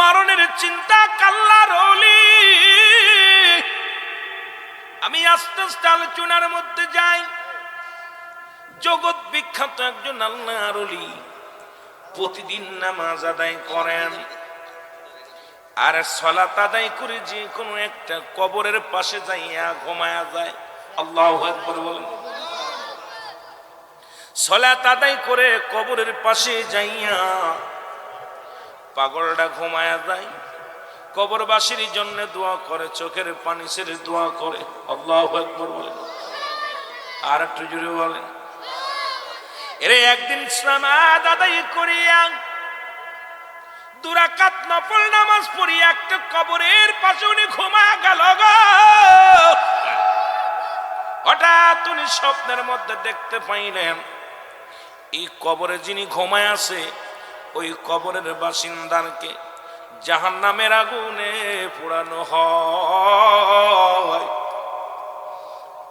মরণের চিন্তা কাল্লার ওলি। আমি আস্তে আস্তে আলোচনার মধ্যে যাই। জগৎ বিখ্যাত একজন আল্লাহর ওলি প্রতিদিন নামাজ আদায় করেন, আর সালাত আদায় করে যে কোনো একটা কবরের পাশে যাইয়া ঘুমায়া যায়। আল্লাহু আকবার বলেন। সালাত আদায় করে কবরের পাশে যাইয়া পাগলটা ঘুমায়া যায়, কবরবাসীর জন্য দোয়া করে, চোখের পানি ছেড়ে দোয়া করে। আল্লাহু আকবার বলেন। আর একটু জোরে বলেন। এরে একদিন সালাত আদায় করিয়া 2 রাকাত নফল নামাজ পড়িয়া একটা কবরের পাশে উনি ঘুমায়া গেল গো। হঠাৎ উনি স্বপ্নের মধ্যে দেখতে পাইলেন এই কবরে যিনি ঘুমায় আছে ওই কবরের বাসিন্দাকে জাহান্নামের আগুনে পোড়ানো হয়।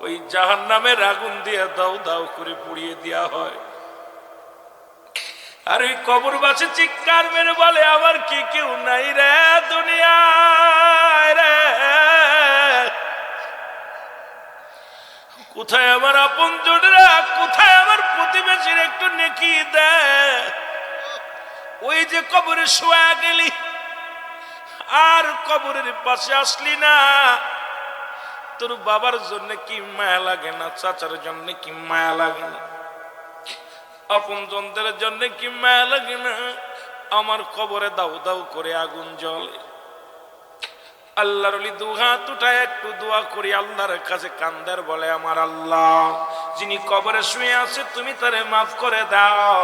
ওই জাহান্নামের আগুন দিয়ে দাও দাও করে পুড়িয়ে দেওয়া হয়। আর ওই কবরবাসী চিৎকার মেরে বলে, আমার কি কেউ নাই রে দুনিয়ায় রে? কোথায় আমার আপনজনেরা, কোথায় আমার প্রতিবেশীর একটু নেকি দেয়? ওই যে কবরে শোয়া গেলি আর কবরের পাশে আসলি না, তোর বাবার জন্য কি মায়া লাগে না? চাচার জন্য কি মায়া লাগে না? আপনজনদের জন্য কি মায়া লাগে না? আমার কবরে দাউ দাউ করে আগুন জ্বলে। আল্লাহর ওলি 2 হাত উঠায় একটু দোয়া করি আল্লাহর কাছে কান্দার বলে, আমার আল্লাহ যিনি কবরে শুয়ে আছে তুমি তারে মাফ করে দাও,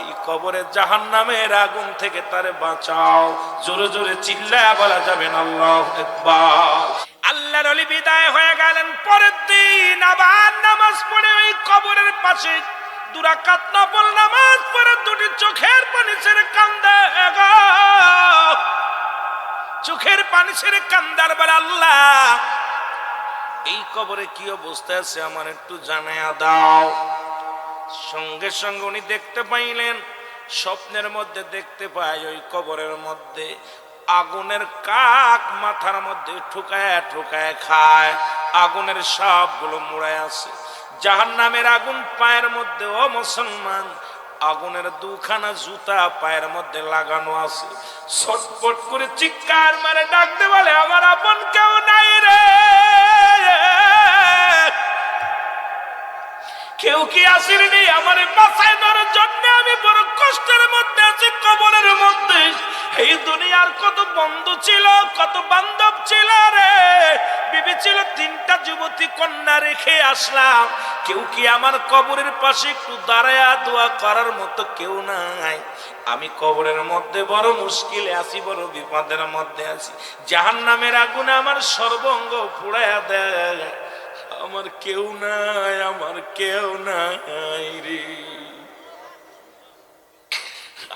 এই কবরে জাহান্নামের আগুন থেকে তারে বাঁচাও। জোরে জোরে চিল্লায়া বলা যাবে না আল্লাহু আকবার। আল্লাহর ওলি বিদায় হয়ে গেলেন। পরের দিন আবার নামাজ পড়ে ওই কবরের পাশে 2 রাকাত নফল নামাজ পড়ে 2টি চোখের পানি ছেড়ে কান্দে গো। চোখের পানি ছেড়ে কান্দার বলে, আল্লাহ এই কবরে কি অবস্থা আছে আমার একটু জানায়া দাও। সঙ্গে সঙ্গে উনি দেখতে পাইলেন, স্বপ্নের মধ্যে দেখতে পাই ওই কবরের মধ্যে আগুনের কাক মাথার মধ্যে ঠুকায় ঠুকায় খায়, আগুনের সবগুলো মুড়ায় আছে। জাহান্নামের আগুন পায়ের মধ্যে, ও মুসলমান, আগুনের 2খানা জুতা পায়ের মধ্যে লাগানো আছে। ছটফট করে চিৎকার মারে ডাকতে বলে, আমার আপন কেউ নাই রে? কেউ কি আসেনি আমার বাঁচায় দেওয়ার জন্য? আমি বড় কষ্টের মধ্যে আছি কবরের মধ্যে। এই দুনিয়ার কত বন্ধু ছিল, কত বান্ধব ছিল রে, বিবি ছিল, 3টা যুবতী কন্যা রেখে আসলাম। কেউ কি আমার কবরের পাশে একটু দাঁড়ায়া দোয়া করার মতো কেউ নাই? আমি কবরের মধ্যে বড় মুশকিলে আছি, বড় বিপদের মধ্যে আছি। জাহান্নামের আগুনে আমার সর্বঙ্গ পুড়ায়া দেয়। আমার কেউ নাই, আমার কেউ নাই রে।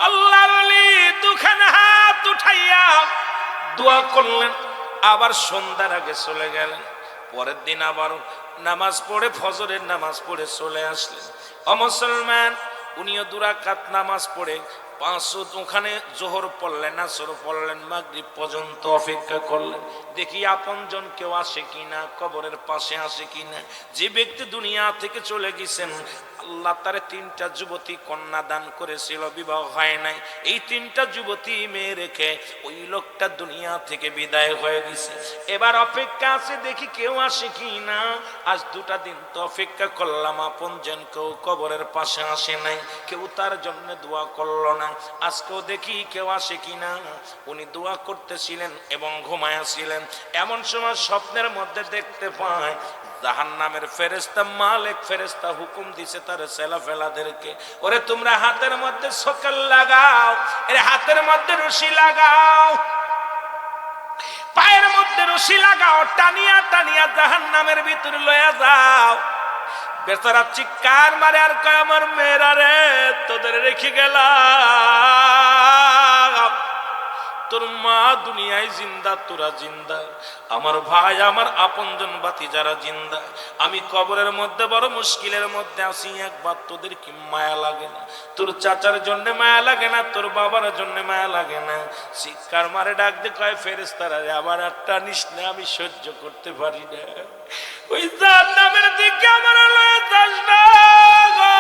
আল্লাহর ওলি 2খানা হাত উঠাইয়া দোয়া করলেন। আবার সন্ধ্যার আগে চলে গেলেন। পরের দিন আবার নামাজ পড়ে, ফজরের নামাজ পড়ে চলে আসলেন। ও মুসলমান, উনিও 2 রাকাত নামাজ পড়ে 5 ওখানে জোহর পড়লেন, আসর পড়লেন, মাগরিব পর্যন্ত অপেক্ষা করলেন। দেখি আপনজন কেউ আসে কিনা, কবরের পাশে আসে কিনা। যে ব্যক্তি দুনিয়া থেকে চলে গেছেন, আল্লাহ তারে 3টা যুবতী কন্যা দান করেছিল, বিবাহ হয় নাই। এই 3টা যুবতী মেয়ে রেখে ওই লোকটা দুনিয়া থেকে বিদায় হয়ে গেছে। এবার অপেক্ষা আছে, দেখি কেউ আসে কিনা। আজ 2টা দিন তো অপেক্ষা করলাম, আপনজন কেউ কবরের পাশে আসে নাই, কেউ তার জন্য দোয়া করলো না। আজকেও দেখি কেউ আসে কিনা। উনি দোয়া করতেছিলেন এবং ঘুমায়াছিলেন। এমন সময় স্বপ্নের মধ্যে দেখতে পায় জাহান্নামের ফেরেশতা, মালিক ফেরেশতা হুকুম দিছে তার ছেলেফেলাদেরকে, ওরে তোমরা হাতের মধ্যে সকল লাগাও, এর হাতের মধ্যে রশি লাগাও, পায়ের মধ্যে রশি লাগাও, টানিয়া টানিয়া জাহান্নামের ভিতরে লয়া যাও। বেচারা চিৎকার মারে আর কয়, আমার মেয়েরা রে, তোদের রেখে গেলাম, তোর মা দুনিয়ায় জিন্দা, তোরা জিন্দা, আমার ভাই আমার আপনজন বাতি যারা জিন্দা, আমি কবরের মধ্যে বড় মুশকিলের মধ্যে আছি, একবার তোদের কি মায়া লাগে না? তোর চাচার জন্য মায়া লাগে না? তোর বাবার জন্য মায়া লাগে না? চিৎকার মারে ডাক দিয়ে কয় ফেরেশতারা আমার একটা নিস না, আমি সহ্য করতে পারি না, ওই জাহান্নামের দিকে আমার লয়ে যাস না গো।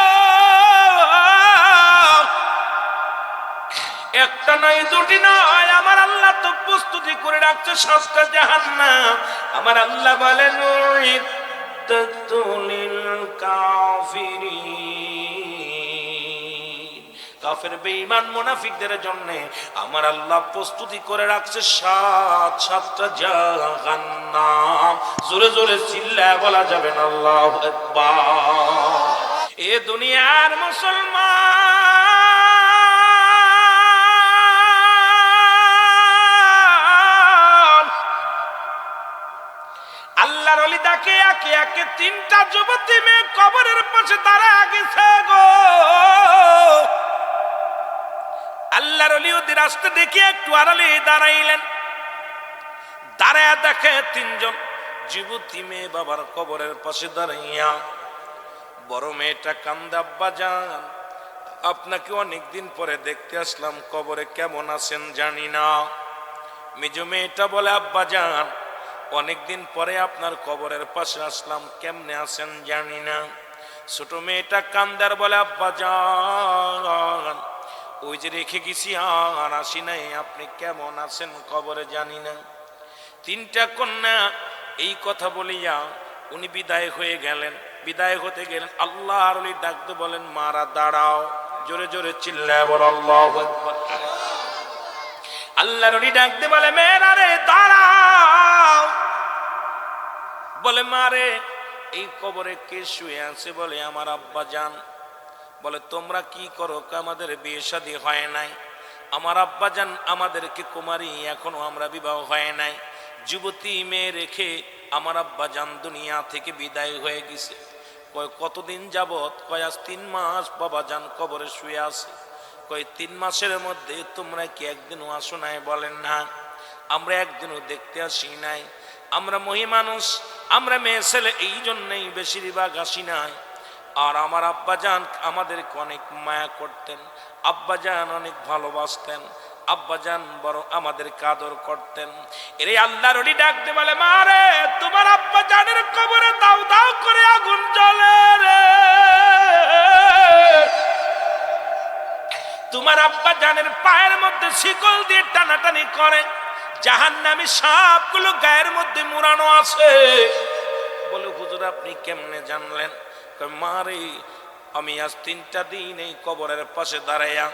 একটা নয় দুটি নয়, আমার আল্লাহ তো প্রস্তুতি করে রাখছে 7টা জাহান্নাম। আমার আল্লাহ বলেন উইদ্দাতুল কাফিরিন, কাফের বেঈমান মুনাফিকদের জন্য আমার আল্লাহ প্রস্তুতি করে রাখছে 7টা জাহান্নাম। জোরে জোরে চিল্লায় বলা যাবে না আল্লাহু আকবার। এ দুনিয়ার মুসলমান, আল্লাহর ওলি তাকে একে একে 3টা যুবতী মেয়ে কবরের পাশে দাঁড়ায় গেছে গো। আল্লাহর ওলি ওদের আসতে দেখে একটু আড়ালে দাঁড়াইলেন, দাঁড়ায় দেখে 3জন যুবতী মেয়ে বাবার কবরের পাশে দাঁড়াইয়া। বড় মেয়েটা কান্দে, আব্বা জান আপনাকে অনেকদিন পরে দেখতে আসলাম, কবরে কেমন আছেন জানি না। মেজো মেয়েটা বলে আব্বা জান অনেকদিন পরে আপনার কবরের পাশে আসলাম, কেমনে আছেন জানি না। ছোট মেয়েটা কান্দার বলে আব্বা জান ওই যে রেখে গেছি আর আসি নাই, আপনি কেমন আছেন কবরে জানি না। 3টা কন্যা এই কথা বলিয়া উনি বিদায় হয়ে গেলেন। বিদায় হতে গেলেন, আল্লাহর ওলি ডাকতে বলেন মারা দাঁড়াও। জোরে জোরে চিল্লায় বল আল্লাহু আকবার। আল্লাহর ওলি ডাকতে বলে মেয়েরা রে দাঁড়াও। বলে মারে এই কবরে কে শুয়ে আছে? বলে আমার আব্বা জান। বলে তোমরা কি করো? আমাদের বিয়ে শাদী হয় নাই। আমার আব্বা জান আমাদেরকে কুমারী, এখনো আমরা বিবাহ হয় নাই। যুবতী মেয়ে রেখে আমার আব্বা জান দুনিয়া থেকে বিদায় হয়ে গেছে। কয় কতদিন যাবত? কয় আজ 3 মাস বাবা জান কবরে শুয়ে আছে। কয় 3 মাসের মধ্যে তোমরা কি একদিনও আসো নাই? বলেন না, আমরা একদিনও দেখতে আসি নাই। আমরা মহি মানুষ, আমরা মেয়ে ছেলে, এই জন্যই বেশিরভাগ আসি নাই। আর আমার আব্বা জান আমাদেরকে অনেক মায়া করতেন, আব্বা জান অনেক ভালোবাসতেন, আব্বা জান বড় আমাদের আদর করতেন। এরে আল্লাহর ওলি ডাকতে বলে মারে তোমার আব্বা জানের কবরে দাও দাও করে আগুন জ্বলে রে। তোমার আব্বা জানের পায়ের মধ্যে শিকল দিয়ে টানাটানি করে, জাহান্নামী সাপগুলো গায়ের মধ্যে মুড়ানো আছে। বলে হুজুর আপনি কেমনে জানলেন? মারে আমি আজ 3টা দিন এই কবরের পাশে দাঁড়াইয়া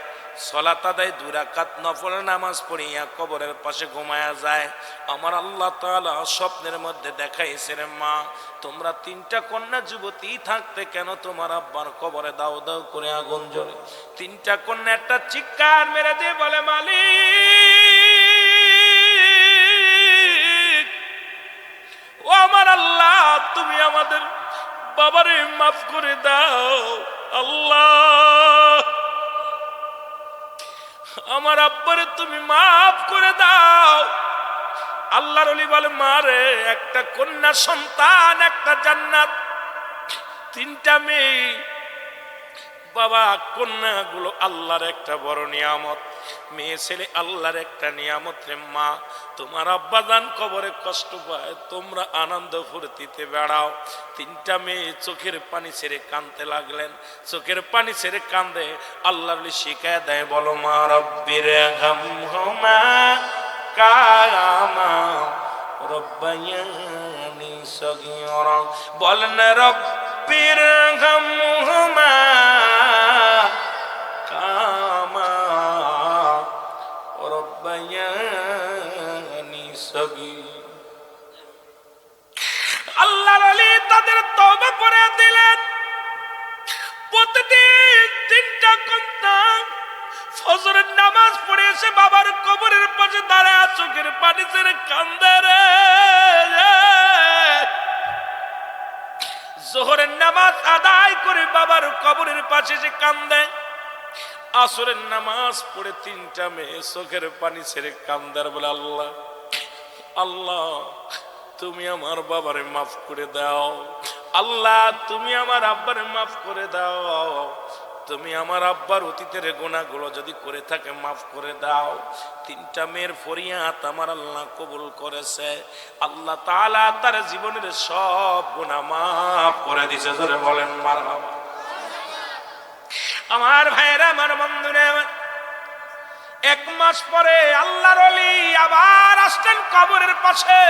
সালাত আদায় 2 রাকাত নফল নামাজ পড়িয়া কবরের পাশে ঘুমায়া যায়। আমার আল্লাহ তাআলা স্বপ্নের মধ্যে দেখাইছে রে মা তোমরা 3টা কন্যা যুবতী থাকতে কেন তোমার আব্বার কবরে দাও দাও করে আগুন জ্বলে? 3টা কন্যা একটা চিৎকার মেরে দিয়ে বলে মালিক ও আমার আল্লাহ তুমি আমাদের বাবারে মাফ করে দাও। আল্লাহ আমার আব্বারে তুমি মাফ করে দাও। আল্লাহর ওলি বলে মারে একটা কন্যা সন্তান একটা জান্নাত, 3টা মেয়ে। বাবা কন্যাগুলো আল্লাহর একটা বড় নিয়ামত, মেয়ে ছেলে আল্লাহর একটা নিয়ামত রে মা। তোমার আব্বা জান কবরে কষ্ট পায়, তোমরা আনন্দ ফুর্তিতে বেড়াও। 3টা মেয়ে চোখের পানি ছেড়ে কাঁদতে লাগলেন, চোখের পানি ছেড়ে কান্দে। আল্লাহর ওলি শিখায় দেয় বলো মা রব্বির হামহুমা কামা রব্বায়ানি সগীরা। বলেন রব্বির হামহুমা কামা রব্বায়ানি সগীরা। আল্লাহর ওলি তাদের তওবা করে দিলেন। প্রতিদিন 3টা কন্যা ফজরের নামাজ পড়ে এসে বাবার কবরের পাশে দাঁড়ায় চোখের পানি ছেড়ে কান্দে রে। জোহরের নামাজ আদায় করে বাবার কবরের পাশে এসে কান্দে। আসরের নামাজ পড়ে তিনটা মেয়ে চোখের পানি ছেড়ে কান্দার বলে, আল্লাহ আল্লাহ তুমি আমার বাবারে মাফ করে দাও, আল্লাহ তুমি আমার আব্বারে মাফ করে দাও, তুমি আমার আব্বার অতীতের গুনাহগুলো যদি করে থাকে মাফ করে দাও। তিনটা মেয়ের ফরিয়াদ আমার আল্লাহ কবুল করেছে। আল্লাহ তাআলা তার জীবনের সব গুনাহ মাফ করে দিয়েছে। জোরে বলেন মারহাবা। আমার ভাইরা, আমার বন্ধুরা, এক মাস পরে আল্লাহর ওলি আবার আসলেন কবরের পাশে।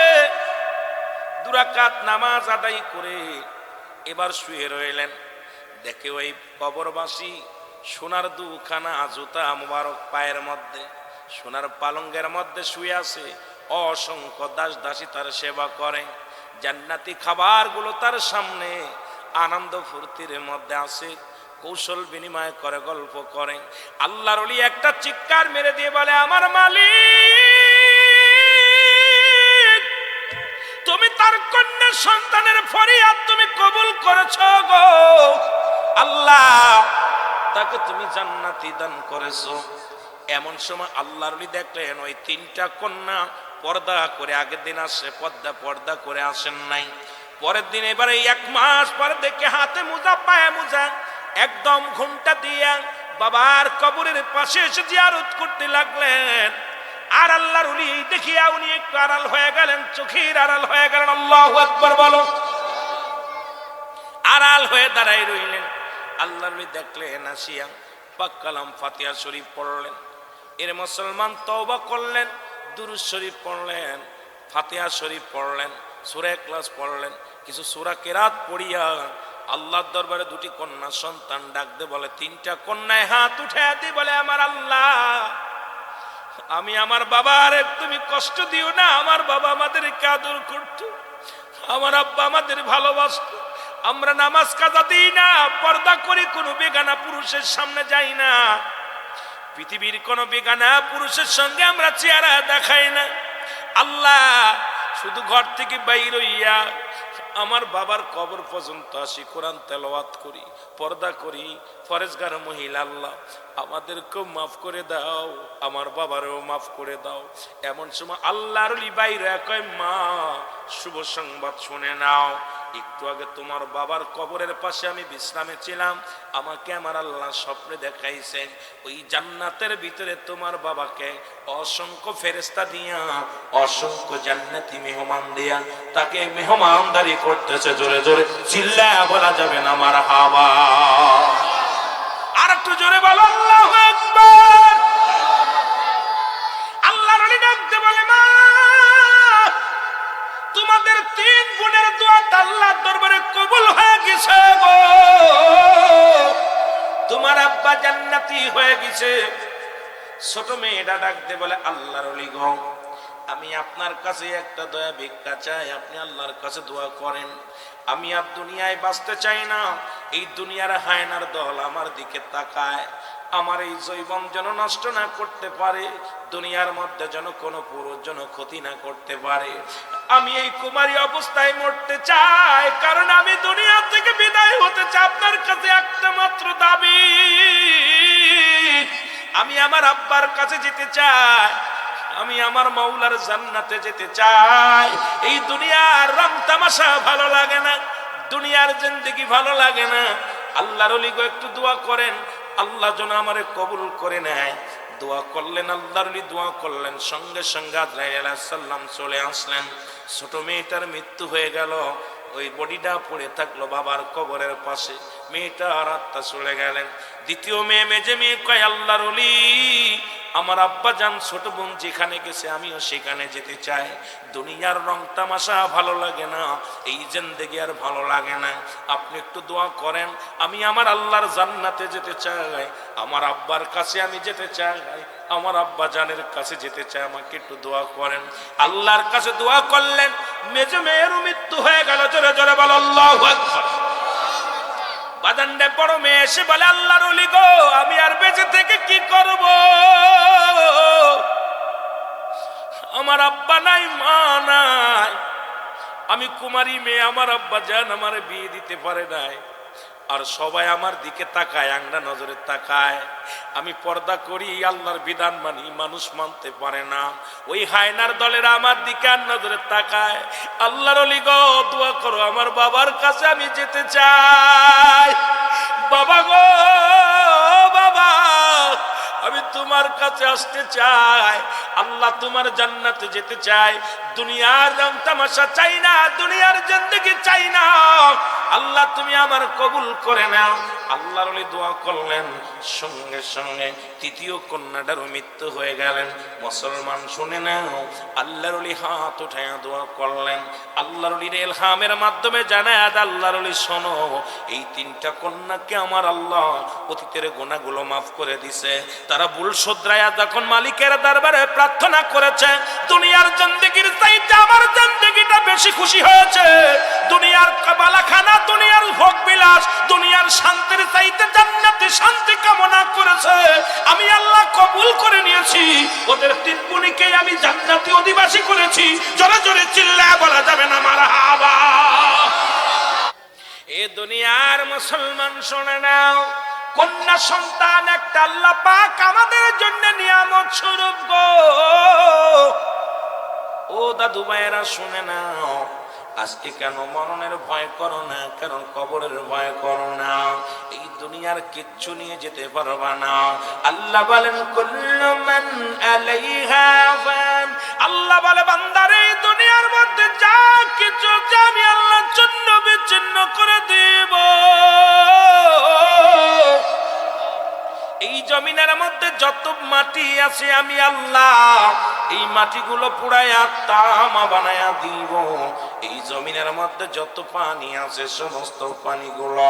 দুরাকাত নামাজ আদায় করে এবার শুয়ে রইলেন। দেখে ওই কবরবাসী সোনার দুখানা জুতা মুবারক পায়ের মধ্যে, সোনার পালঙ্গের মধ্যে শুয়ে আছে। অসংখ্য দাস দাসী তার সেবা করে, জান্নাতি খাবারগুলো তার সামনে আনন্দ ফুর্তির মধ্যে আছে, কৌশল বিনিময় করে, গল্প করে। আল্লাহর ওলি একটা চিৎকার মেরে দিয়ে বলে, আমার মালিক, তুমি তার কন্যা সন্তানের ফরিয়াদ তুমি কবুল করেছো গো আল্লাহ, তাকে তুমি জান্নাতি দান করেছো। এমন সময় আল্লাহর ওলি দেখলেন ওই তিনটা কন্যা পর্দা করে, আগের দিন আসে পর্দা করে আসেন নাই, পরের দিন এবারে এক মাস পরে দেখে হাতে মোজা পায়ে মোজা একদম ঘুমটা দিয়া বাবার কবরের পাশে এসে জিয়ারত করতে লাগলেন। আর আল্লাহর ওলি দেখিয়া উনি একটু আড়াল হয়ে গেলেন, চোখের আড়াল হয়ে গেলেন। আল্লাহু আকবার বলো। আড়াল হয়ে দাঁড়াই রইলেন। আল্লাহর ওলি দেখলেন, আসিয়া পাক কালাম ফাতিহা শরীফ পড়লেন। এর মুসলমান তওবা করলেন, দুরূদ শরীফ পড়লেন, ফাতিহা শরীফ পড়লেন, সূরা ইখলাস পড়লেন, কিছু সূরা কেরাত পড়িয়া আল্লাহর দরবারে দুটি কন্যা সন্তান ডাক দে বলে, তিনটা কন্যায় হাত উঠে দি বলে, আমার আল্লাহ, আমি আমার বাবার তুমি কষ্ট দিও না, আমার বাবা আমাদেরকে আদর করতো, আমার আব্বা আমাদের ভালোবাসতো, আমরা নামাজ কাজা দিই না, পর্দা করি, কোনো বেগানা পুরুষের সামনে যাই না, পৃথিবীর কোন বেগানা পুরুষের সঙ্গে আমরা চেহারা দেখাই না। আল্লাহ, শুধু ঘর থেকে বাইর হইয়া আমার বাবার কবর পর্যন্ত আসি, কোরআন তেলাওয়াত করি, পর্দা করি, ফরেজগার মহিলা, আল্লাহ আমাদেরকেও মাফ করে দাও, আমার বাবারেও মাফ করে দাও। এমন সময় আল্লাহর ওলি বাইরে কয়, মা শুভ সংবাদ শুনে নাও, একটু আগে তোমার বাবার কবরের পাশে আমি বিশ্রামে ছিলাম, আমাকে আমার আল্লাহ স্বপ্নে দেখাইছেন ওই জান্নাতের ভিতরে তোমার বাবাকে অসংখ্য ফেরেশতা দিয়া, অসংখ্য জান্নাতি মেহমান দিয়া তাকে মেহমানদারি করতেছে। জোরে জোরে চিল্লায়া বলা যাবে না মারহাবা। আর একটু জোরে বলো আল্লাহু আকবার। আল্লাহর ওলি ডাকতে বলে, মা তোমাদের তিন বোনের দোয়া আল্লাহর দরবারে কবুল হয়ে গেছে গো, তোমার আব্বা জান্নাতি হয়ে গেছে। ছোট মেয়েটা ডাকতে বলে, আল্লাহর ওলি গো, আমি আপনার কাছে একটা দয়া ভিক্ষা চাই, আপনি আল্লাহর কাছে দোয়া করেন, আমি আর দুনিয়ায় বাঁচতে চাই না, এই দুনিয়ার হায়নার দল আমার দিকে তাকায়, আমার এই জীবন যেন নষ্ট না করতে পারে, দুনিয়ার মধ্যে যেন কোনো পুরুষ যেন ক্ষতি না করতে পারে, আমি এই কুমারী অবস্থায় মরতে চাই, কারণ আমি দুনিয়া থেকে বিদায় হতে চাই। আপনার কাছে একটা মাত্র দাবি, আমি আমার আব্বার কাছে যেতে চাই, আমি আমার মাওলার জান্নাতে যেতে চাই। এই দুনিয়ার রং তামাশা ভালো লাগে না, দুনিয়ার জিন্দেগি ভালো লাগে না। আল্লাহর ওলি গো একটু দোয়া করেন, আল্লাহ যেন আমারে কবুল করে নেয়। দোয়া করলেন, আল্লাহর ওলি দোয়া করলেন, সঙ্গে সঙ্গে আজরাইল আলাইহিস সালাম চলে আসলেন। ছোট মেয়েটার মৃত্যু হয়ে গেল, ওই বডিটা পড়ে থাকলো বাবার কবরের পাশে, মেয়েটা আর আত্মা চলে গেলেন। দ্বিতীয় মেয়ে, মেজে মেয়ে কয়, আল্লাহর ওলি আমার আব্বা জান ছোট বোন যেখানে গেছে আমিও সেখানে যেতে চাই, দুনিয়ার রং তামাশা ভালো লাগে না, এই জিন্দেগি আর ভালো লাগে না, আপনি একটু দোয়া করেন, আমি আমার আল্লাহর জান্নাতে যেতে চাই, আমার আব্বার কাছে আমি যেতে চাই, আমার আব্বা জানের কাছে যেতে চাই, আমাকে একটু দোয়া করেন। আল্লাহর কাছে দোয়া করলেন, মেজে মেয়েরও মৃত্যু হয়ে গেল। জোরে জোরে বলো আল্লাহু আকবার। বাদান্ডে বড় মেয়ে এসে বলে, আল্লাহর ওলি গো, আমি আর বেঁচে থেকে কি করব, আমার আব্বা নাই, মা নাই, আমি কুমারী মেয়ে, আমার আব্বা জান আমার বিয়ে দিতে পারে নাই, আর সবাই আমার দিকে তাকায়, আংড়া নজরে তাকায়। আমি পর্দা করি, আল্লাহর বিধান মানি, মানুষ মানতে পারে না। ওই হায়নার দলেরা আমার দিকে আর নজরে তাকায়। আল্লাহর ওলি গো, দোয়া করো, আমার বাবার কাছে আমি যেতে চাই। বাবা গো, বাবা, আমি তোমার কাছে আসতে চাই। আল্লাহ, তোমার জান্নাতে যেতে চাই। দুনিয়ার রং তামাশা চাই না, দুনিয়ার জিন্দেগি চাই না। আল্লাহ, তুমি আমার কবুল করে নাও। আল্লাহর ওলি দোয়া করলেন, সঙ্গে সঙ্গে তৃতীয় কন্যাটারও মৃত্যু হয়ে গেলেন। মুসলমান শুনে নাও, আল্লাহর ওলি হাত উঠায়া দোয়া করলেন। আল্লাহর ওলির ইলহামের মাধ্যমে জানায়, আল্লাহর ওলি শোনো, এই তিনটা কন্যাকে আমার আল্লাহ অতীতের গুনাহগুলো মাফ করে দিছে। তারা ভুল শুধরায়া যখন মালিকের দরবারে প্রার্থনা করেছে, দুনিয়ার জিন্দেগির চাইতে আমার জিন্দেগিটা বেশি খুশি হয়েছে। দুনিয়ার কাবালাখানা, দুনিয়ার ভোগ বিলাস, দুনিয়ার শান্তির চাইতে জান্নাতে শান্তি কামনা করেছে। আমি আল্লাহ কবুল করে নিয়েছি। ওদের তিন বোনকে আমি জান্নাতি অধিবাসী করেছি। জোরে জোরে চিল্লায় বলা যাবে না মারহাবা। এ দুনিয়ার মুসলমান শুনে নাও, কন্যা সন্তান একটা আল্লাহ পাক আমাদের জন্য নিয়ামত স্বরূপ গো। ও দাদু ভাইয়েরা শুনে নাও, আজকে কেন মরণের ভয় করো না, কেন কবরের ভয় করো না? এই দুনিয়ার কিচ্ছু নিয়ে যেতে পারবা না। আল্লাহ বলেন, কুল্লু মান আলাইহা ফান। আল্লাহ বলে, বান্দারে, এই দুনিয়ার মধ্যে যা কিছু আমি আল্লাহর জন্য বিচ্ছিন্ন করে দেব। এই জমিনের মধ্যে যত মাটি আছে আমি আল্লাহ এই মাটিগুলো পুড়াইয়া তামা বানায়া দিব। এই জমিনের মধ্যে যত পানি আছে সমস্ত পানিগুলো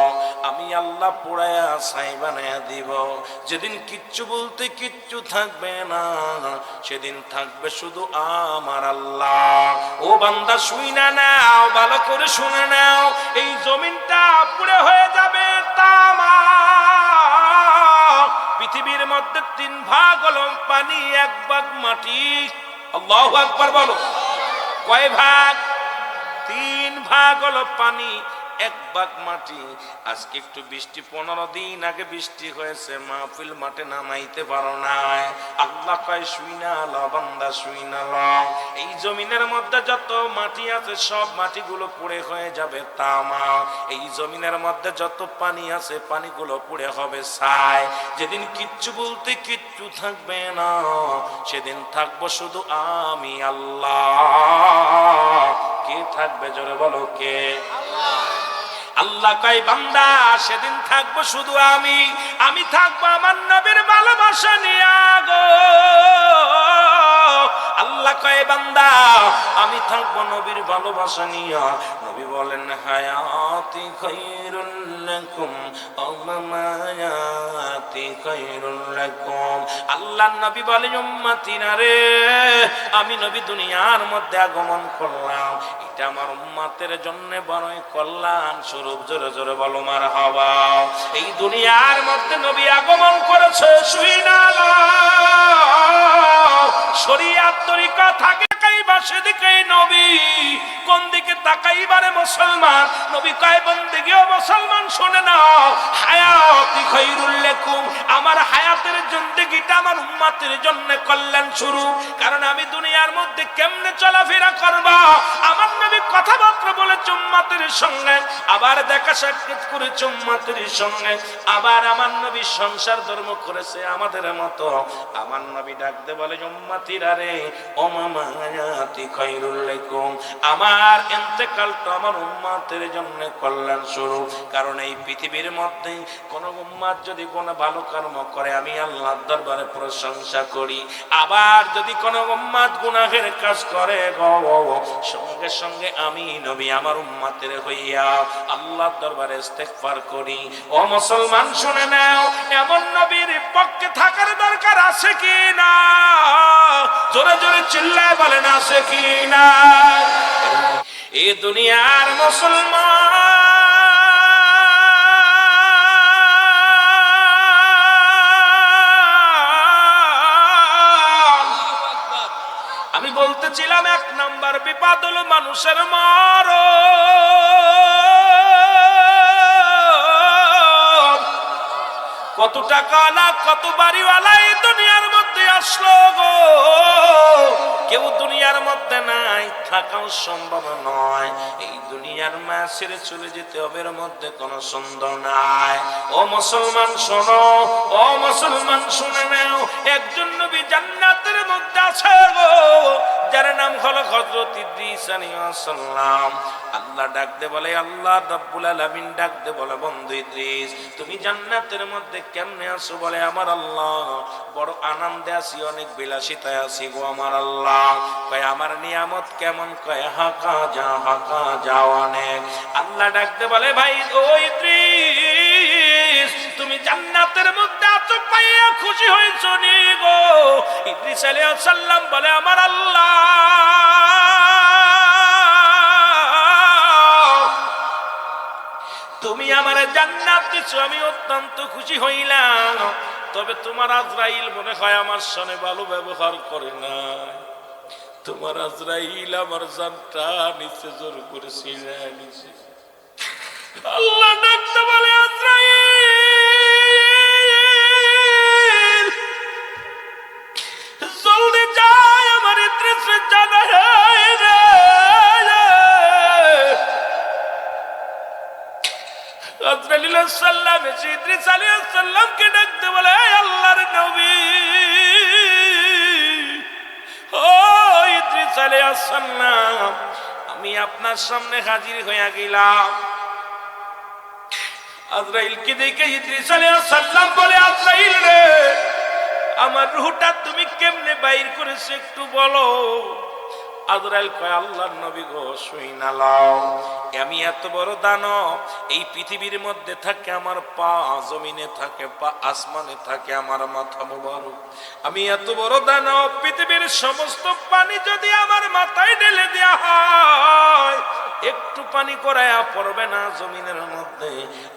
আমি আল্লাহ পুড়াইয়া ছাই বানায়া দিব। যেদিন কিচ্ছু বলতে কিচ্ছু থাকবে না, সেদিন থাকবে শুধু আমার আল্লাহ। ও বান্দা, শুইনা নাও, ভালো করে শুনে নাও, এই জমিনটা পুড়ে হয়ে যাবে তামা। পৃথিবীর মধ্যে 3 ভাগ হলো পানি, 1 ভাগ মাটি। আল্লাহু আকবার বলো। কয় ভাগ? 3 ভাগ হলো পানি, 1 ভাগ মাটি। আজকে একটু বৃষ্টি, 15 দিন আগে বৃষ্টি হয়েছে, মাহফিল মাঠে নামাইতে পারো নাই। আল্লাহ কয়, শুইনা লো বান্দা, শুইনা লো, এই জমিনের মধ্যে যত মাটি আছে সব মাটিগুলো পুড়ে হয়ে যাবে তামা। এই জমিনের মধ্যে যত পানি আছে পানিগুলো পুড়ে হবে ছাই। যেদিন কিচ্ছু বলতে কিচ্ছু থাকবে না, সেদিন থাকবো শুধু আমি আল্লাহ। কে থাকবে? জোরে বলো, কে? আল্লাহ কয়, বান্দা, সেদিন থাকবো শুধু আমি থাকবো আমার নবীর ভালোবাসা নিয়া গো। আল্লাহ কয়, বান্দা, আমি থাকবো নবীর ভালোবাসা নিয়া। নবী বলেন, হায়াতি খায়রুল লাকুম ওয়া মামায়াতি খায়রুল লাকুম। আল্লাহর নবী বলেন, উম্মতিরা রে, আমি নবী দুনিয়ার মধ্যে আগমন করলাম, এটা আমার উম্মতের জন্য বড়ই কল্যাণ স্বরূপ। জোরে জোরে বলো মারহাবা। এই দুনিয়ার মধ্যে নবী আগমন করেছে, শুইনা লো, শরীয়ত তরিকা থাকে তাকাইবা সেদিকে নবী, কোন দিকে তাকাইবারে মুসলমান? নবী কয়, বন্দেগী ও মুসলমান শুনে নাও, হায়াতি খায়রুল লাকুম, আমার হায়াতের জিন্দেগিটা আমার উম্মতের জন্য কল্যাণ শুরু। কারণ আমি দুনিয়ার মধ্যে কেমনে চলাফেরা করবা, আমার নবী কথাবার্তা বলেছে উম্মতের সঙ্গে, আবার দেখা সাক্ষাৎ করেছে উম্মতের সঙ্গে, আবার আমার নবী সংসার ধর্ম করেছে আমাদের মতো। আমার নবী ডাকতে বলে, উম্মতিরা রে, ও মামায়াতি খায়রুল লাকুম, আমার ইন্তেকালটা আমার উম্মতের জন্য কল্যাণ স্বরূপ। কারণ এই পৃথিবীর মধ্যে কোন উম্মত যদি কোনো ভালো কর্ম করে আমি আল্লাহর দরবারে প্রশংসা করি, আবার যদি কোন উম্মত গুনাহের কাজ করে সঙ্গে সঙ্গে আমি নবী আমার উম্মতের হইয়া আল্লাহর দরবারে ইস্তেগফার করি। ও মুসলমান শুনে নাও, এমন নবীর পক্ষে থাকার দরকার আছে কি না? জোরে জোরে চিল্লায় বলেন, আছে কি না? এই দুনিয়ার মুসলমান, আমি বলতেছিলাম 1 নাম্বার বিপদ হলো মানুষের মরণ। কত টাকাওয়ালা কত বাড়িওয়ালা এই দুনিয়ার মধ্যে আসলো গো, কেউ দুনিয়ার মধ্যে নাই, থাকাও সম্ভব নয়। এই দুনিয়ার মায়া ছেড়ে চলে যেতে হবে, এর মধ্যে কোনো সন্দেহ নাই। ও মুসলমান শোনো, ও মুসলমান শুনে নাও, একজন নবী জান্নাতের মধ্যে আছে গো, যার নাম হলো হযরত ইদ্রিস আলাইহিস সালাম। আল্লাহ ডাক দে বলে, আল্লাহ রাব্বুল আলামিন ডাক দে বলে, বন্ধু ইদ্রিস তুমি জান্নাতের মধ্যে কেমনে আছো? বলে, আমার আল্লাহ বড় আনন্দে আছি, অনেক বিলাসিতায় আছি গো আমার আল্লাহ। কয় আমার নিয়ামত কেমন? কয় হাকা যা অনেক। আল্লাহ ডাক দে বলে, ভাই ও ইদ্রিস তুমি জান্নাতের মধ্যে আছো পাইয়া খুশি হয়েছো নি গো? ইদ্রিস আলাইহিস সালাম বলে, আমার আল্লাহ তুমি আমারে জান্নাত দিছো, আমি অত্যন্ত খুশি হইলাম। তবে তোমার আজরাইল মনে হয় আমার সঙ্গে ভালো ব্যবহার করে না। তোমার আজরাইল আমার জানটা নিচে জোর করে ছিঁড়ে নিছে। আল্লাহ ডাকতে বলে, আজরাইল জলদি যাই আমার ইদ্রিসের জানা রে। আজরাইল সাল্লাম এসে ইদ্রিস আলাইহিস সালামকে ডাকতে বলে, আল্লাহর নবী ও ইদ্রিস আলাইহিস সালাম, আমি আপনার সামনে হাজির হইয়া গেলাম। আজরাইলকে দেখে ইদ্রিস আলাইহিস সালাম বলে, আজরাইল রে আমার রূহটা তুমি কেমনে বাইর করেছো একটু বলো। আজরাইল কয়, আল্লাহর নবী গো শুইনা লও, আমি এত বড় দানব, এই পৃথিবীর মধ্যে থাকে আমার পা, জমিনে থাকে পা, আসমানে থাকে আমার মাথা মুবারক। আমি এত বড় দানব, পৃথিবীর সমস্ত পানি যদি আমার মাথায় ঢেলে দেয়া হয় একটু পানি করায়া পড়বে না জমিনের মধ্যে।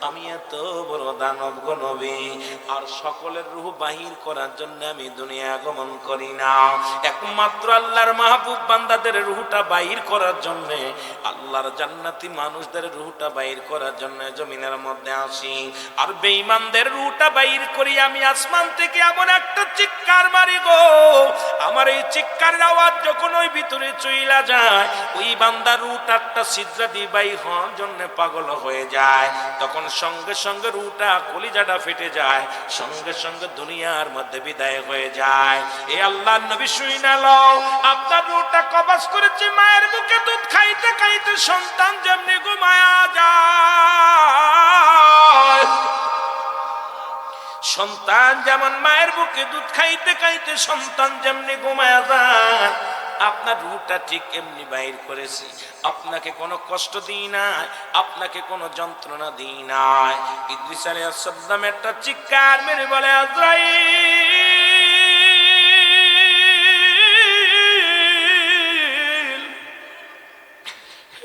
আমি এত বড় দানব গো নবী, আর সকলের রূহ বাহির করার জন্য আমি দুনিয়া আগমন করি না, একমাত্র আল্লাহর মাহবুব বান্দাদের রূহটা বাহির করার জন্য, আল্লাহর জান্নাতি মানুষদের রূহটা বাহির করার জন্য জমিনের মধ্যে আসি। আর বেঈমানদের রূহটা বাহির করি আমি আসমান থেকে এমন একটা চিৎকার মারি গো, আমার এই চিৎকারের আওয়াজ যখন ওই ভিতরে চইলা যায়, ওই বান্দার রূহটা একটা ছিদ্র দিয়ে বাহির হওয়ার জন্য পাগল হয়ে যায়। তখন সঙ্গে সঙ্গে রূহটা কলিজাটা ফেটে যায়, সঙ্গে সঙ্গে দুনিয়ার মধ্যে বিদায় হয়ে যায়। এই আল্লাহর নবী শুইনা লও, আপনার রূহটা কবজ করেছে মায়ের বুকে দুধ খাইতে খাইতে, সন্তান যেমনি ঘুমায়া যায়, সন্তান যেমন মায়ের বুকে দুধ খাইতে খাইতে সন্তান যেমনি ঘুমায়া যায়, আপনার রূহটা ঠিক এমনি বাইর করেছি। আপনাকে কোনো কষ্ট দিই নাই, আপনাকে কোনো যন্ত্রণা দিই নাই। ইদ্রিস আলাইহিস সালাম একটা চিৎকার মেরে বলে, আজরাইল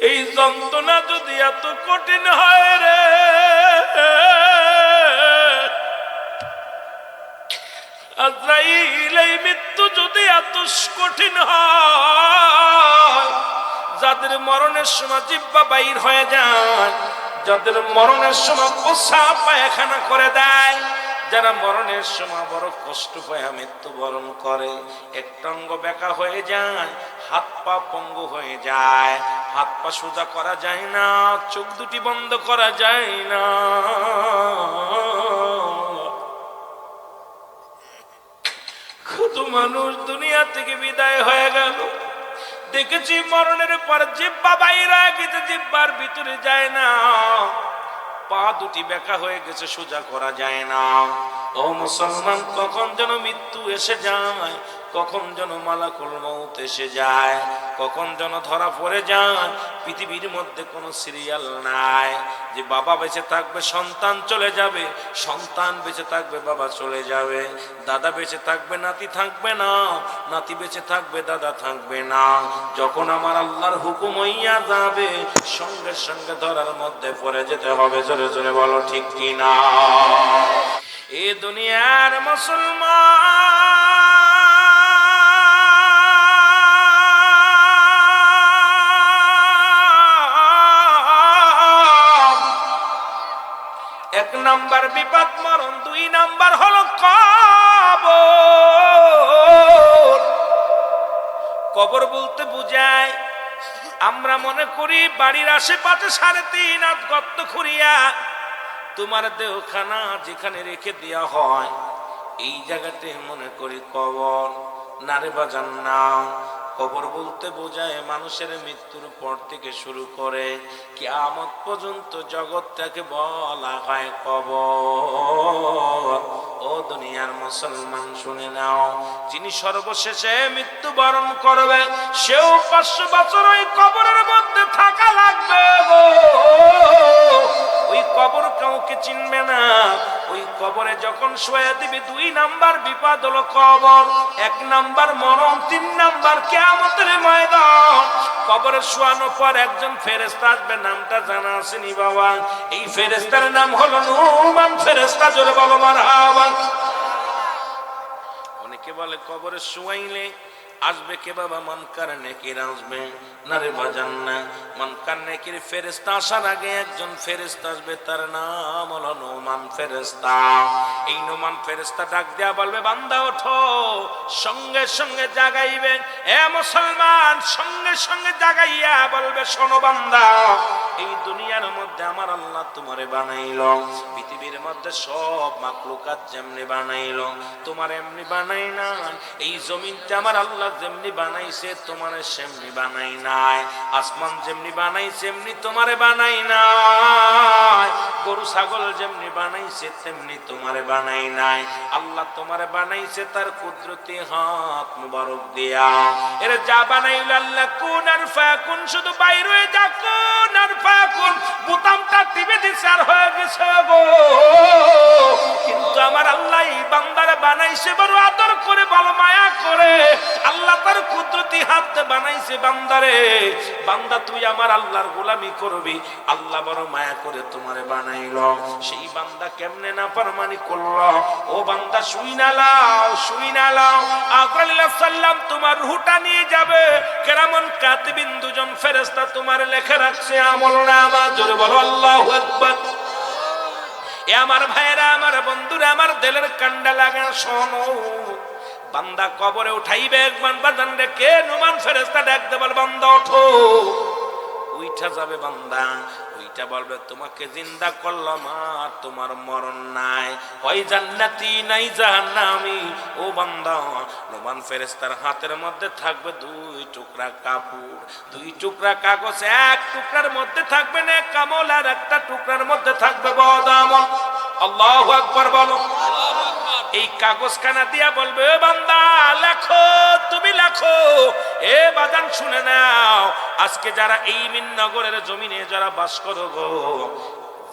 এই যন্ত্রণা যদি এত কঠিন হয় রে, আজরাইল এই মৃত্যু যদি এত কঠিন হয়, যাদের মরণের সময় জিহ্বা বাইর হয়ে যায়, যাদের মরণের সময় প্রস্রাব পায়খানা করে দেয়, যারা মরণের সময় বড় কষ্ট পায় মৃত্যুবরণ করে, একটা অঙ্গ বেঁকা হয়ে যায়, হাত পা পঙ্গু হয়ে যায়, হাত পা সোজা করা যায় না, চোখ দুটি বন্ধ করা যায় না, কত মানুষ দুনিয়া থেকে বিদায় হয়ে গেল। দেখেছি মরণের পর জিহ্বা বাইরে গেছে, জিহ্বার ভিতরে যায় না, পা দুটি বেঁকা হয়ে গেছে, সোজা করা যায় না। ও মুসলমান, কখন যেন মৃত্যু এসে যায়, কখন যেন মালাকুল মউত এসে যায়, কখন যেন ধরা পড়ে যায়। পৃথিবীর মধ্যে কোনো সিরিয়াল নাই যে বাবা বেঁচে থাকবে সন্তান চলে যাবে, সন্তান বেঁচে থাকবে বাবা চলে যাবে, দাদা বেঁচে থাকবে নাতি থাকবে না, নাতি বেঁচে থাকবে দাদা থাকবে না। যখন আমার আল্লাহর হুকুম হইয়া যাবে, সঙ্গে সঙ্গে ধরার মধ্যে পড়ে যেতে হবে। জোরে জোরে বলো ঠিক কিনা? এ দুনিয়ার মুসলমান, এক নাম্বার বিপদ মরণ, দুই নাম্বার হলো কবর। কবর বলতে বুঝায়, আমরা মনে করি বাড়ির আশেপাশে 3.5 হাত গর্ত খুঁড়িয়া তোমার দেহখানা যেখানে রেখে দেওয়া হয় এই জায়গাতে মনে করি কবর। নারে বাজান না, কবর বলতে বোঝায় মানুষের মৃত্যুর পর থেকে শুরু করে কিয়ামত পর্যন্ত জগৎটাকে বলা হয় কবর। ও দুনিয়ার মুসলমান শুনে নাও, যিনি সর্বশেষে মৃত্যুবরণ করবে সেও 500 বছর ওই কবরের মধ্যে থাকা লাগবে গো। ওই কবর কাউকে চিনবে না। ওই কবরে যখন শুয়ে দিবি 2 নাম্বার বিপদ হলো কবর, 1 নাম্বার মরণ, 3 নাম্বার কিয়ামতের ময়দান। কবরে শোয়ানোর পর একজন ফেরেশতা আসবে, নামটা জানা আসেনি বাবা? এই ফেরেশতার নাম হলো নুমান ফেরেশতা। জোরে বলো মারহাবা। অনেকে বলে কবরে শুয়াইলে আসবে কে বাবা? মুনকার নেকির আসবে। না রে বাজান না, মুনকার নেকির ফেরেশতা আসার আগে একজন ফেরেশতা আসবে, তার নাম হলো নুমান ফেরেশতা। এই নুমান ফেরেশতা ডাক দেয়া বলবে, বান্দা ওঠো। সঙ্গে সঙ্গে জাগাইবে, এ মুসলমান, সঙ্গে সঙ্গে জাগাইয়া বলবে, শোনো বান্দা, এই দুনিয়ার মধ্যে আমার আল্লাহ তোমারে বানাইলো। পৃথিবীর মধ্যে সব মাখলুকাত যেমনি বানাইলো তোমার এমনি বানাই না। এই জমিনটা আমার আল্লাহ যেমনি বানাইছে তোমারে সেমনি বানাই নাই। আসমান যেমনি বানাইছে এমনি তোমারে বানাই নাই। গরু ছাগল যেমনি বানাইছে তেমনি তোমারে বানাই নাই। আল্লাহ তোমারে বানাইছে তার কুদরতি হাত মুবারক দিয়া। এর যা বানাইল আল্লাহ কুন আর ফায়াকুন, শুধু বাইর হয়ে যা কুন আর ফায়াকুন বোতামটা টিপে দিছে আর হয়ে গেছে গো। কিন্তু আমার আল্লাহ এই বান্দারে বানাইছে বড় আদর করে, ভালো মায়া করে। আল্লাহ তার কুদরতি হাতে বানাইছে বান্দারে। বান্দা তুই আমার আল্লাহর গোলামি করবি, আল্লাহ বড় মায়া করে তোমারে বানাইলো। সেই বান্দা কেমনে না ফরমানি করলো? ও বান্দা শুই না লাও, শুই না লাও। আজরাইল সাল্লাম তোমার রূহটা নিয়ে যাবে। কেরামন কাতিবিন 2 জন ফেরেশতা তোমার লেখা রাখছে আমলনামা। জোরে বলো আল্লাহু আকবার। এ আমার ভাইরা, আমার বন্ধুরা, আমার দিলের কান্ডা লাগা শোনো। বান্দা কবরে উঠাইবে একবার বাজান রে, কে নুমান ফেরেশতা ডাক দে, বল বান্দা ওঠো। উইঠা যাবে বান্দা, উইঠা বলবে তোমাকে জিন্দা করলাম আর তোমার মরণ নাই, হয় জান্নাতি নাই জাহান্নামি। ও বান্দা, নুমান ফেরেশতার হাতের মধ্যে থাকবে 2 টুকরা কাপড়, 2 টুকরা কাগজ। 1 টুকরার মধ্যে থাকবে নেক আমল আর 1টা টুকরার মধ্যে থাকবে বদ আমল। আল্লাহু আকবার বলো। এই কাগজখানা দিয়া বলবে, ও বান্দা লেখো, তুমি লেখো। এ বাজান শুনে নাও, আজকে যারা এই মিননগরের জমিনে যারা বাস করো গো,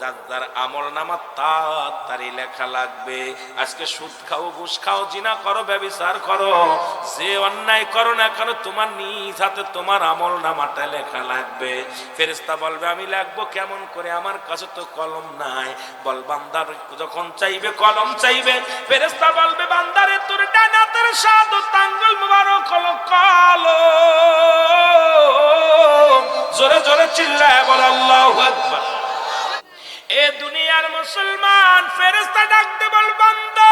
যার যার আমল নামা তাড়াতাড়ি লেখা লাগবে। আজকে সুদ খাও, ঘুষ খাও, জিনা করো, ব্যভিচার করো, যে অন্যায় করো না কেন তোমার নিজ হাতে তোমার আমল নামাটা লেখা লাগবে। ফেরেশতা বলবে, আমি লিখবো কেমন করে? আমার কাছে তো কলম নাই। বল বান্দার যখন চাইবে কলম চাইবে, ফেরেশতা বলবে, বান্দারে তোর ডান হাতের শাহাদাত আঙ্গুল মুবারক হলো কলম। জোরে জোরে চিল্লায় বল আল্লাহু আকবার। এ দুনিয়ার মুসলমান, ফেরেশতা ডাকতে বল, বান্দা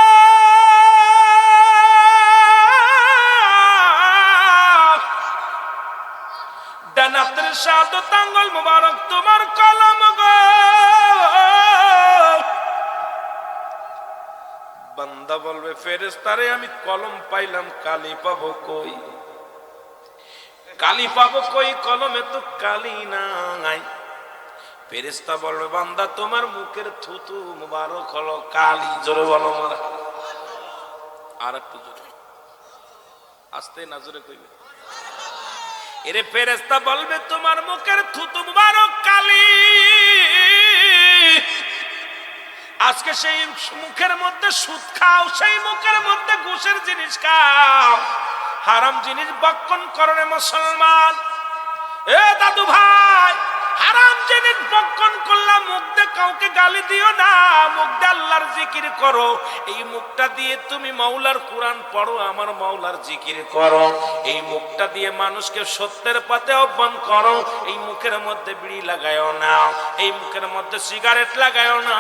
ডান হাতের শাহাদাত আঙ্গুল মুবারক তোমার কলম গো। বান্দা বলবে, ফেরেশতারে আমি কলম পাইলাম, কালি পাবো কই? কালি পাবো কই? কলমে তো কালি নাই। ফেরেশতা বলবে, বান্দা তোমার মুখের থুতু মুবারক হলো কালি। জোরে বলো মার। আর একটু জোরে, আস্তে না জোরে কইবে। এরে ফেরেশতা বলবে, তোমার মুখের থুতু মুবারক কালি। আজকে সেই মুখের মধ্যে সুদ খাও, সেই মুখের মধ্যে ঘুষের জিনিস খাও, হারাম জিনিস বক্ষণ করো রে মুসলমান। এ দাদু ভাই, হারাম জিনিস ভক্ষণ করলাম, মুখ দিয়ে কাউকে গালি দিও না, মুখ দিয়ে আল্লাহর জিকির করো। এই মুখটা দিয়ে তুমি মাওলার কোরআন পড়ো, আমার মাওলার জিকির করো। এই মুখটা দিয়ে মানুষকে সত্যের পথে আহ্বান করো। এই মুখের মধ্যে বিড়ি লাগায়ও না, এই মুখের মধ্যে সিগারেট লাগায়ও না,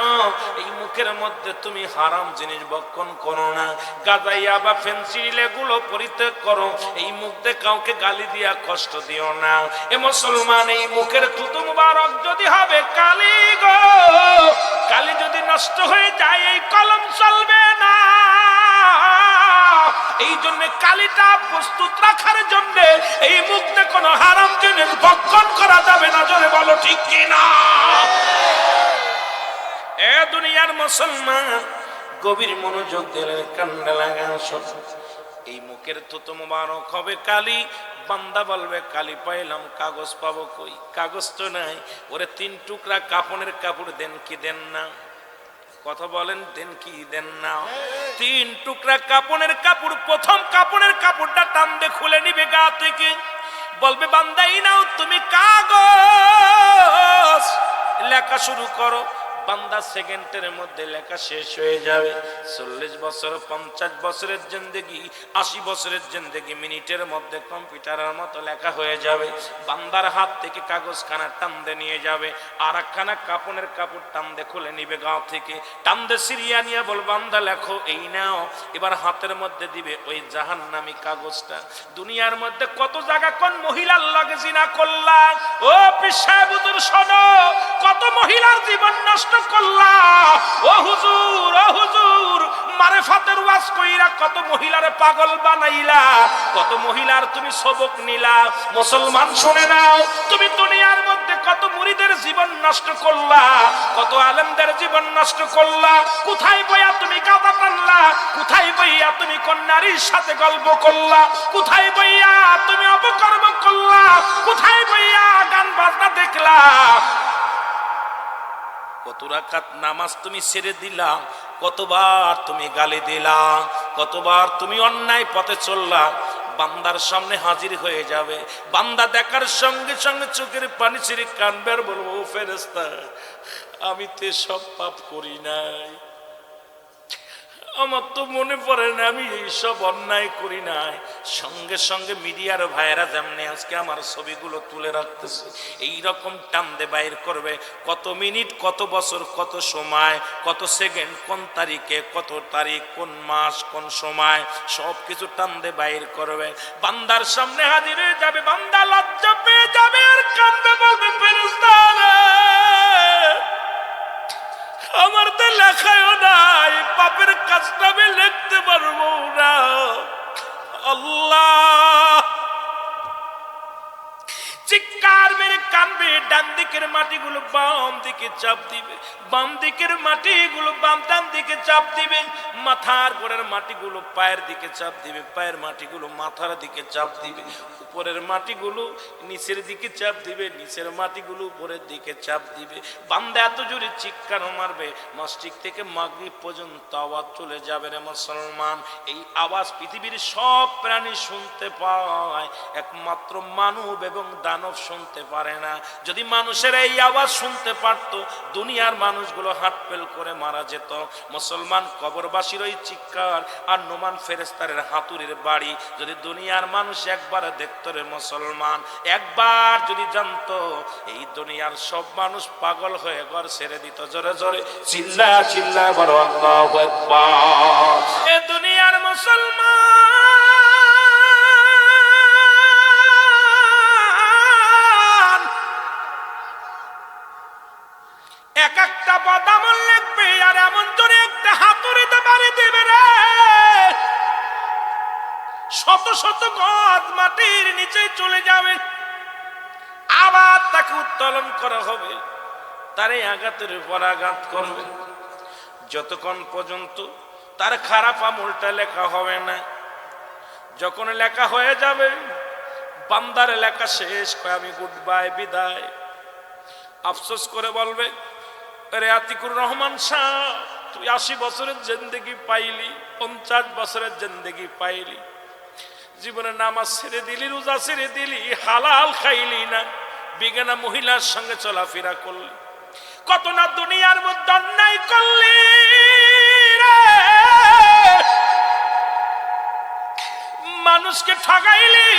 এই মুখের মধ্যে তুমি হারাম জিনিস ভক্ষণ করো না, গাজাইয়া বা ফেন্সিল এগুলো পরিত্যাগ করো। এই মুখ দিয়ে কাউকে গালি দিয়া কষ্ট দিও না। এ মুসলমান, এই মুখের থুতু মুবারক যদি হবে কালি গো, কালি যদি নষ্ট হয়ে যায় এই কলম চলবে না। এই জন্য কালিটা প্রস্তুত রাখার জন্য এই মুখ দিয়ে কোনো হারাম জিনিস ভক্ষণ করা যাবে না। জোরে বলো ঠিক কিনা? এ দুনিয়ার মুসলমান, গভীর মনোযোগ দিলে কান্না লাগা শোন। এই মুখের থুতু মুবারক হবে কালি। বান্দা বলবে কালি পাইলাম, কাগজ পাবো কই? কাগজ তো নাই। ওরে 3 টুকরা কাপড়ের কাপড় দেন কি দেন না? কথা বলেন, দেন কি দেন না? 3 টুকরা কাপড়ের কাপড়, প্রথম কাপড়ের কাপড়টা টান দিয়ে খুলে নিবে গা থেকে, বলবে বান্দা এই নাও তুমি কাগজ, লেখা শুরু করো। বান্দা সেকেন্ডের মধ্যে লেখা শেষ হয়ে যাবে। 40 বছর, 50 বছরের জিন্দেগি, 80 বছরের জিন্দেগি মিনিটের মধ্যে কম্পিউটারের মতো লেখা হয়ে যাবে। বান্দার হাত থেকে কাগজখানা টানতে নিয়ে যাবে, আর একখানা কাপড়ের কাপড় টানতে খুলে নিবে গাঁ থেকে, টানতে সিরিয়া নিয়ে বল বান্দা লেখো, এই নাও। এবার হাতের মধ্যে দিবে ওই জাহান্নামী কাগজটা। দুনিয়ার মধ্যে কত জায়গা কোন মহিলার লাগে জিনা করলা, ও পিসাবুদুর শোনো, কত মহিলার জীবন নষ্ট করলা। ও হুজুর, ও হুজুর, মারেফাতের ওয়াজ কইরা কত মহিলারে পাগল বানাইলা, কত মহিলার তুমি সবক নিলা। মুসলমান শুনে নাও, তুমি দুনিয়ার মধ্যে কত মুরিদের জীবন নষ্ট করলা, কত আলেমদের জীবন নষ্ট করলা। কোথায় বইয়া তুমি গাদা টানলা, কোথায় বইয়া তুমি কোন নারীর সাথে গল্প করলা, কোথায় বইয়া তুমি অপকর্ম করলা, কোথায় বইয়া গান বাজনা দেখলা। কত রাকাত নামাজ তুমি ছেড়ে দিলা, কতবার তুমি গালি দিলা, কতবার তুমি অন্যায় পথে চললা। বান্দার সামনে হাজির হয়ে যাবে, বান্দা দেখার সঙ্গে সঙ্গে চোখের পানি ছেড়ে কাঁদবে আর বলবো, ও ফেরেশতা, আমি তো সব পাপ করি নাই, আমার তো মনে পড়ে না আমি এইসব অন্যায় করি নাই। সঙ্গে সঙ্গে মিডিয়ার ভাইয়েরা যেমনি আজকে আমার ছবিগুলো তুলে রাখতেছে, এইরকম টান্দে বাইর করবে কত মিনিট, কত বছর, কত সময়, কত সেকেন্ড, কোন তারিখে, কত তারিখ, কোন মাস, কোন সময়, সব কিছু টান্দে বাইর করবে। বান্দার সামনে হাজির হয়ে যাবে, বান্দা লজ্জা পেয়ে যাবে আর কাঁদবে, বলবে ফেরেশতা রে, আমার তো লেখায়ও নাই, পাপের কাজটা আমি লিখতে পারবো না। আল্লাহ চিৎকার মেরে কানবে, ডান দিকের মাটিগুলো বাম দিকে চাপ দিবে, বাম দিকের মাটিগুলো ডান দিকে চাপ দিবে, মাথার গোড়ের মাটিগুলো পায়ের দিকে চাপ দিবে, পায়ের মাটিগুলো মাথার দিকে চাপ দিবে, উপরের মাটিগুলো নিচের দিকে চাপ দিবে, নিচের মাটিগুলো উপরের দিকে চাপ দিবে। বান্দা এত জোরে চিৎকার মারবে, মসজিদ থেকে মাগরিব পর্যন্ত আওয়াজ চলে যাবে রে মুসলমান। এই আওয়াজ পৃথিবীর সব প্রাণী শুনতে পায়, একমাত্র মানব এবং দানব শুনতে পারে না। যদি মানুষের এই আওয়াজ শুনতে পারতো, দুনিয়ার মানুষগুলো হাট ফেল করে মারা যেত। মুসলমান, কবরবাসীর ওই চিৎকার আর নোমান ফেরেশতার হাতুড়ির বাড়ি যদি দুনিয়ার মানুষ একবার দেখতো রে মুসলমান, একবার যদি জানতো, এই দুনিয়ার সব মানুষ পাগল হয়ে ঘর ছেড়ে দিত। জোরে জোরে চিল্লা চিল্লা বড় আল্লাহু আকবার। এ দুনিয়ার মুসলমান এক একটা বদামল লিখবে আর এমন জোরে একটা হাতুড়িতে বাড়ি দিবে রে, শত শত গজ মাটির নিচে চলে যাবে, আবার তাকে উত্তোলন করা হবে, তারে আঘাতের উপর আঘাত করবে, যতক্ষণ পর্যন্ত তার খারাপ আমলটা লেখা হবে না। যখন লেখা হয়ে যাবে, বান্দার লেখা শেষ, আমি গুড বাই, বিদায়। আফসোস করে বলবে, আরে আতিকুর রহমান সাহেব, তুই 80 বছরের জিন্দেগি পাইলি, 50 বছরের জিন্দেগি পাইলি, জীবনে নামাজ ছেড়ে দিলি, রোজা ছেড়ে দিলি, হালাল খাইলি না, বিজ্ঞানা মহিলার সঙ্গে চলাফেরা করলি, কত না দুনিয়ার মধ্যে অন্যায় করলি রে, মানুষকে ঠগাইলি,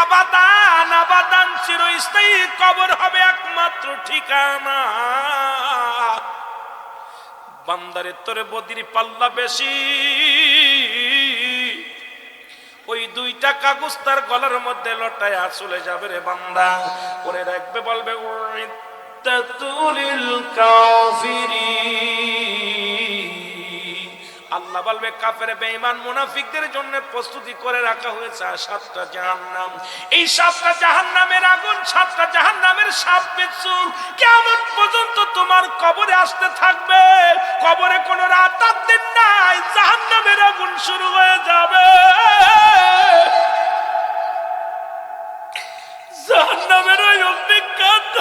আবাদান আবাদান চিরস্থায়ী কবর হবে একমাত্র ঠিকানা। বান্দারে তোরে বদির পাল্লা বেশি, ওই দুইটা কাগজ তার গলার মধ্যে লটায়া চলে যাবে রে বান্দা। ওরে রাখবে, বলবে উইদ্দাতুলিল কাফিরিন, আল্লাহ বলবে কাফের বেঈমান মুনাফিকদের জন্য প্রস্তুতি করে রাখা হয়েছে 7টা জাহান্নাম। এই 7টা জাহান্নামের আগুন, 7টা জাহান্নামের সাপ বিচ্ছু কিয়ামত পর্যন্ত তোমার কবরে আসতে থাকবে। কবরে কোনো রাত আর দিন নাই, জাহান্নামের আগুন শুরু হয়ে যাবে। জাহান্নামের ওই অগ্নিকাণ্ড,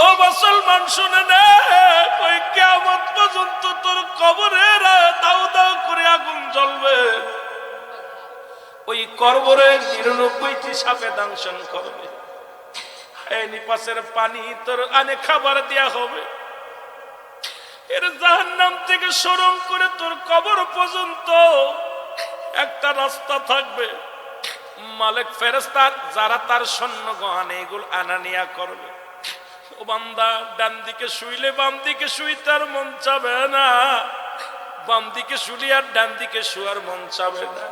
ও মুসলমান শুনে নে, ওই কিয়ামত পর্যন্ত তোর কবরে দাউ দাউ করে আগুন জ্বলবে। ওই কবরে 99টি সাপে দংশন করবে। এই নিপাসের পানি তোর আনে খাবার দেয়া হবে। এর জাহান্নাম থেকে সরম করে তোর কবর পর্যন্ত একটা রাস্তা থাকবে। মালিক ফেরেশতা যারা তার স্বর্ণ গহনা এগুলো আনানিয়া করবে। ও বান্দা, ডান দিকে শুইলে বাম দিকে শুইতে আর মন চাবে না, বাম দিকে শুলি আর ডান দিকে শুয়ার মন চাবে না।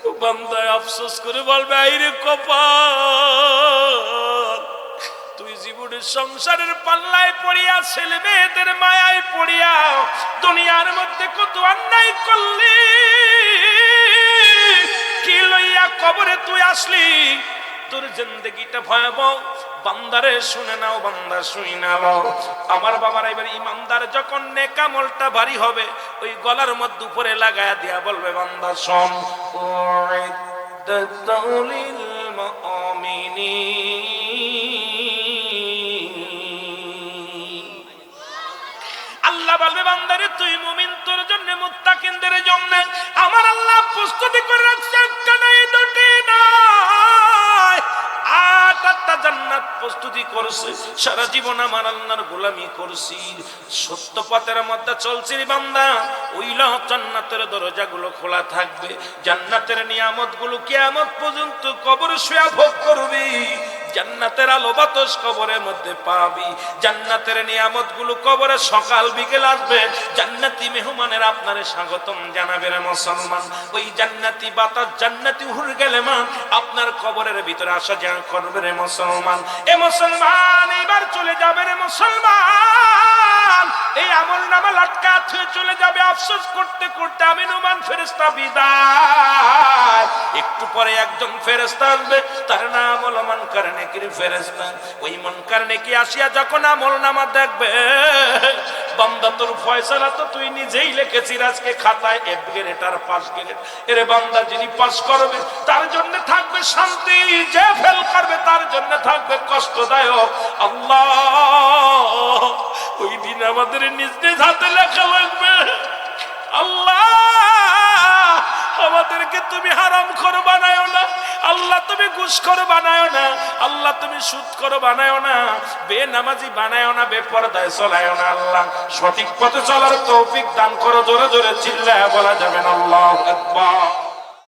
ও বান্দা আফসোস করে বলবে, আইরে কপাল, তুই জীবনের সংসারের পাল্লায় পড়িয়া, ছেলে মেয়েদের মায়ায় পড়িয়া দুনিয়ার মধ্যে কত অন্যায় করলি, কি লইয়া কবরে তুই আসলি। তোর জিন্দেগিটা ভয়াবহ। বান্দারে শুনে নাও, বান্দা শুই নাও, আমার বাবার এবার ইমানদার যখন নেক আমলটা ভারী হবে, ওই গলার মধ্যে উপরে লাগায়া দিয়া বলবে, বান্দা শোন, উইদ্দাতুলিল মুমিনিন। আল্লাহ বলবে, বান্দারে তুই মুমিন, তোর জন্য মুত্তাকিনদের জন্য আমার আল্লাহ প্রস্তুতি করে রাখছে। একটা নাই, দুটি নয়, 8টা জান্নাত প্রস্তুতি করছে। সারা জীবন আমার আল্লাহর গোলামি করছি, সত্য পথের মধ্যে চলছি বান্দা, ওই জান্নাতের দরজাগুলো খোলা থাকবে। জান্নাতের নিয়ামতগুলো কিয়ামত পর্যন্ত কবরে শুয়ে ভোগ করবি। জান্নাতের আলো বাতাস কবরের মধ্যে পাবি। জান্নাতের নিয়ামতগুলো কবরে সকাল বিকেল আসবে। জান্নাতি মেহমানের আপনারে স্বাগতম জানাবে রে মুসলমান। ওই জান্নাতি বাতাস, জান্নাতি হুর গেলে মা আপনার কবরের ভিতরে আসা যাওয়া করবে রে মুসলমান। এ মুসলমান, এবার চলে যাবে রে মুসলমান, এই আমলনামা লটকা ছুঁয়ে চলে যাবে। আফসোস করতে করতে আমিনুমান ফেরেশতা বিদায়। একটু পরে একজন ফেরেশতা আসবে, তার নাম হলো মুনকার নেকির ফেরেশতা। ওই মুনকার নেকি আসিয়া যখন আমলনামা দেখবে, বান্দা তোর ফয়সালা তো তুই নিজেই লিখেছিস আজকে খাতায়, 1 গ্রেড আর 5 গ্রেড। এর বান্দা যিনি পাস করবে তার জন্য থাকবে শান্তি, যে ফেল করবে তার জন্য থাকবে কষ্টদায়ক। আল্লাহ, ওই দিন আমাদের নিজ নিজ হাতে লেখা লাগবে। আল্লাহ, আমাদেরকে তুমি হারামখোর বানায়ো না। আল্লাহ, তুমি ঘুষখোর বানায়ো না। আল্লাহ, তুমি সুদখোর বানায়ো না, বেনামাজি বানায়ো না, বেপরদায় চলায়ো না। আল্লাহ, সঠিক পথে চলার তৌফিক দান করো। জোরে জোরে চিল্লায় বলা যাবে না আল্লাহু আকবার।